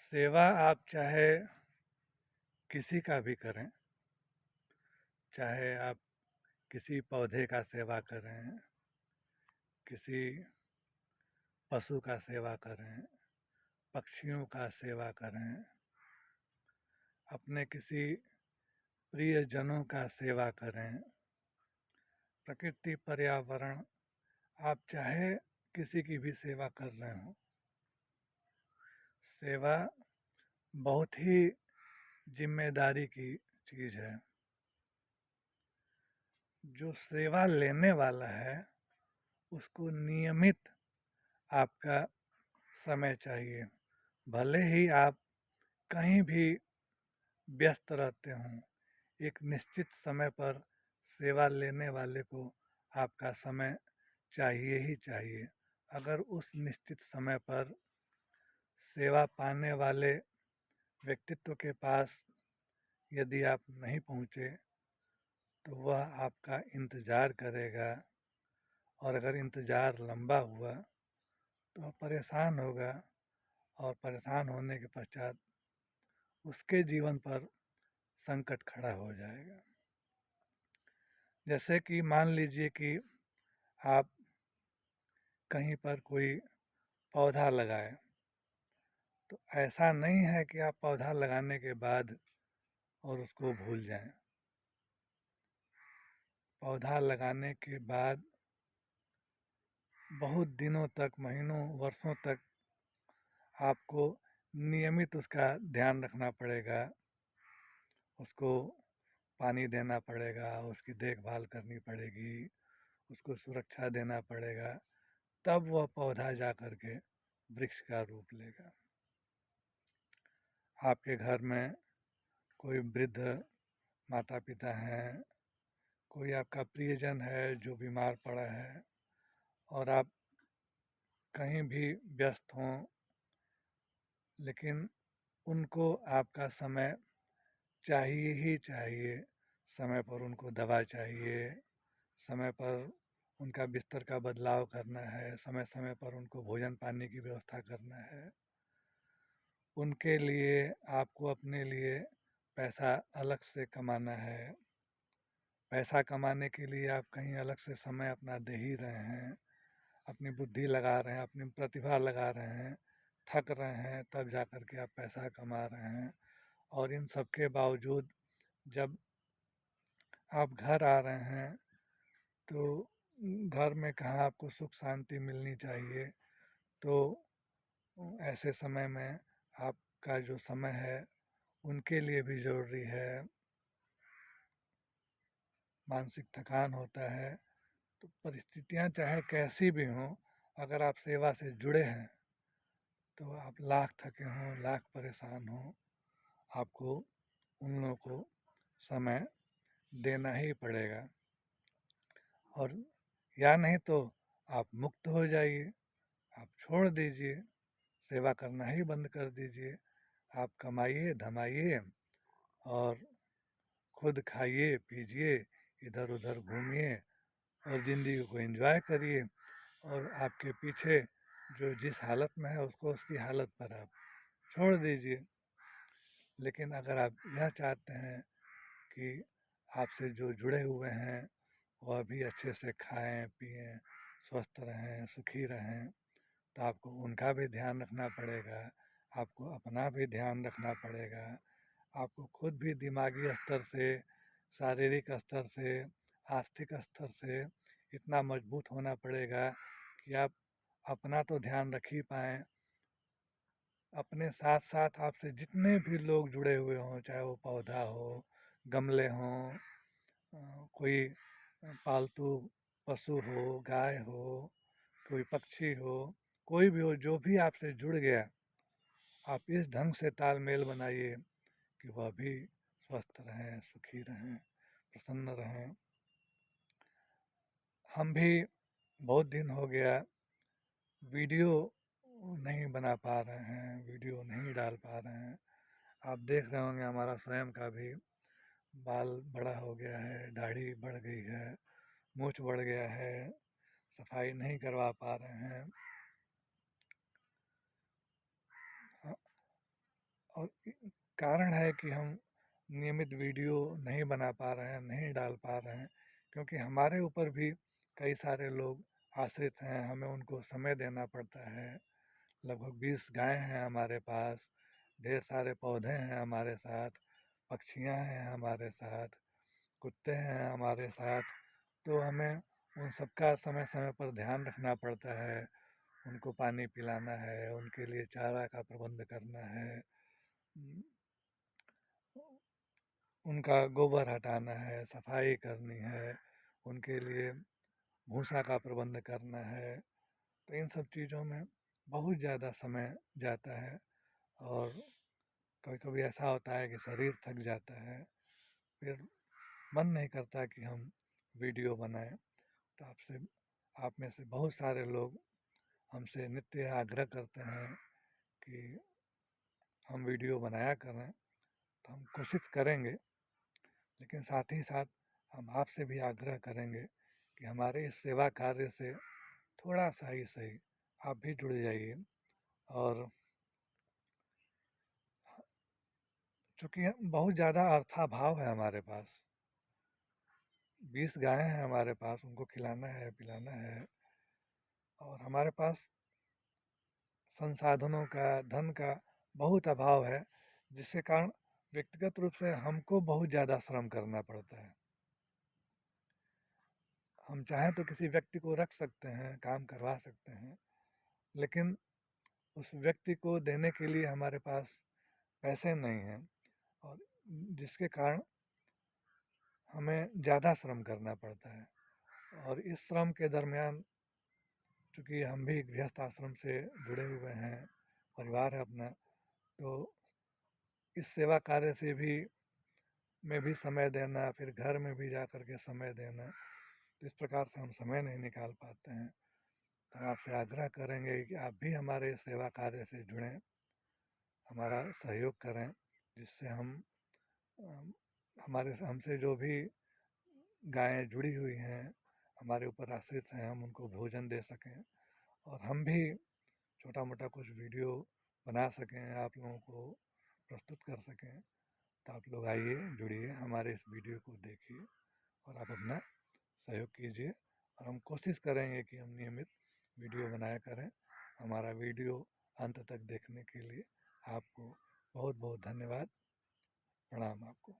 सेवा आप चाहे किसी का भी करें, चाहे आप किसी पौधे का सेवा करें, किसी पशु का सेवा करें, पक्षियों का सेवा करें, अपने किसी प्रियजनों का सेवा करें, प्रकृति पर्यावरण आप चाहे किसी की भी सेवा कर रहे हो। सेवा बहुत ही जिम्मेदारी की चीज़ है। जो सेवा लेने वाला है उसको नियमित आपका समय चाहिए। भले ही आप कहीं भी व्यस्त रहते हों, एक निश्चित समय पर सेवा लेने वाले को आपका समय चाहिए ही चाहिए। अगर उस निश्चित समय पर सेवा पाने वाले व्यक्तित्व के पास यदि आप नहीं पहुँचे तो वह आपका इंतज़ार करेगा, और अगर इंतज़ार लंबा हुआ तो वह परेशान होगा, और परेशान होने के पश्चात उसके जीवन पर संकट खड़ा हो जाएगा। जैसे कि मान लीजिए कि आप कहीं पर कोई पौधा लगाए, तो ऐसा नहीं है कि आप पौधा लगाने के बाद और उसको भूल जाएं। पौधा लगाने के बाद बहुत दिनों तक, महीनों, वर्षों तक आपको नियमित उसका ध्यान रखना पड़ेगा, उसको पानी देना पड़ेगा, उसकी देखभाल करनी पड़ेगी, उसको सुरक्षा देना पड़ेगा, तब वह पौधा जा कर के वृक्ष का रूप लेगा। आपके घर में कोई वृद्ध माता पिता हैं, कोई आपका प्रियजन है जो बीमार पड़ा है, और आप कहीं भी व्यस्त हों, लेकिन उनको आपका समय चाहिए ही चाहिए। समय पर उनको दवा चाहिए, समय पर उनका बिस्तर का बदलाव करना है, समय समय पर उनको भोजन पानी की व्यवस्था करना है। उनके लिए आपको अपने लिए पैसा अलग से कमाना है। पैसा कमाने के लिए आप कहीं अलग से समय अपना दे ही रहे हैं, अपनी बुद्धि लगा रहे हैं, अपनी प्रतिभा लगा रहे हैं, थक रहे हैं, तब जा कर के आप पैसा कमा रहे हैं। और इन सब के बावजूद जब आप घर आ रहे हैं तो घर में कहाँ आपको सुख शांति मिलनी चाहिए। तो ऐसे समय में आपका जो समय है उनके लिए भी ज़रूरी है। मानसिक थकान होता है, तो परिस्थितियाँ चाहे कैसी भी हों, अगर आप सेवा से जुड़े हैं तो आप लाख थके हों, लाख परेशान हों, आपको उन लोगों को समय देना ही पड़ेगा। और या नहीं तो आप मुक्त हो जाइए, आप छोड़ दीजिए, सेवा करना ही बंद कर दीजिए। आप कमाइए धमाइए और खुद खाइए पीजिए, इधर उधर घूमिए और ज़िंदगी को एंजॉय करिए, और आपके पीछे जो जिस हालत में है उसको उसकी हालत पर आप छोड़ दीजिए। लेकिन अगर आप यह चाहते हैं कि आपसे जो जुड़े हुए हैं वह भी अच्छे से खाएं पिएं, स्वस्थ रहें, सुखी रहें, तो आपको उनका भी ध्यान रखना पड़ेगा, आपको अपना भी ध्यान रखना पड़ेगा। आपको खुद भी दिमागी स्तर से, शारीरिक स्तर से, आर्थिक स्तर से इतना मजबूत होना पड़ेगा कि आप अपना तो ध्यान रख ही पाएँ, अपने साथ साथ आपसे जितने भी लोग जुड़े हुए हों, चाहे वो पौधा हो, गमले हों, कोई पालतू पशु हो, गाय हो, कोई पक्षी हो, कोई भी हो, जो भी आपसे जुड़ गया, आप इस ढंग से तालमेल बनाइए कि वह भी स्वस्थ रहें, सुखी रहें, प्रसन्न रहें। हम भी बहुत दिन हो गया वीडियो नहीं बना पा रहे हैं, वीडियो नहीं डाल पा रहे हैं। आप देख रहे होंगे हमारा स्वयं का भी बाल बड़ा हो गया है, दाढ़ी बढ़ गई है, मूंछ बढ़ गया है, सफाई नहीं करवा पा रहे हैं। कारण है कि हम नियमित वीडियो नहीं बना पा रहे हैं, नहीं डाल पा रहे हैं, क्योंकि हमारे ऊपर भी कई सारे लोग आश्रित हैं, हमें उनको समय देना पड़ता है। लगभग 20 गाय हैं हमारे पास, ढेर सारे पौधे हैं हमारे साथ, पक्षियाँ हैं हमारे साथ, कुत्ते हैं हमारे साथ, तो हमें उन सबका समय समय पर ध्यान रखना पड़ता है। उनको पानी पिलाना है, उनके लिए चारा का प्रबंध करना है, उनका गोबर हटाना है, सफाई करनी है, उनके लिए भूसा का प्रबंध करना है। तो इन सब चीज़ों में बहुत ज़्यादा समय जाता है और कभी कभी ऐसा होता है कि शरीर थक जाता है, फिर मन नहीं करता कि हम वीडियो बनाएं। तो आप में से बहुत सारे लोग हमसे नित्य आग्रह करते हैं कि हम वीडियो बनाया करें, तो हम कोशिश करेंगे, लेकिन साथ ही साथ हम आपसे भी आग्रह करेंगे कि हमारे इस सेवा कार्य से थोड़ा सा ही सही आप भी जुड़ जाइए। और चूँकि बहुत ज़्यादा अर्थाभाव है हमारे पास, 20 गायें हैं हमारे पास, उनको खिलाना है, पिलाना है, और हमारे पास संसाधनों का, धन का बहुत अभाव है, जिसके कारण व्यक्तिगत रूप से हमको बहुत ज़्यादा श्रम करना पड़ता है। हम चाहें तो किसी व्यक्ति को रख सकते हैं, काम करवा सकते हैं, लेकिन उस व्यक्ति को देने के लिए हमारे पास पैसे नहीं हैं, और जिसके कारण हमें ज़्यादा श्रम करना पड़ता है। और इस श्रम के दरमियान, चूँकि हम भी गृहस्थ आश्रम से जुड़े हुए हैं, परिवार है अपना, तो इस सेवा कार्य से भी में भी समय देना, फिर घर में भी जा कर के समय देना, तो इस प्रकार से हम समय नहीं निकाल पाते हैं। तो आपसे आग्रह करेंगे कि आप भी हमारे सेवा कार्य से जुड़ें, हमारा सहयोग करें, जिससे हम हमारे हमसे जो भी गायें जुड़ी हुई हैं, हमारे ऊपर आश्रित हैं, हम उनको भोजन दे सकें, और हम भी छोटा मोटा कुछ वीडियो बना सकें, आप लोगों को प्रस्तुत कर सकें। तो आप लोग आइए, जुड़िए, हमारे इस वीडियो को देखिए और आप अपना सहयोग कीजिए, और हम कोशिश करेंगे कि हम नियमित वीडियो बनाया करें। हमारा वीडियो अंत तक देखने के लिए आपको बहुत बहुत धन्यवाद। प्रणाम आपको।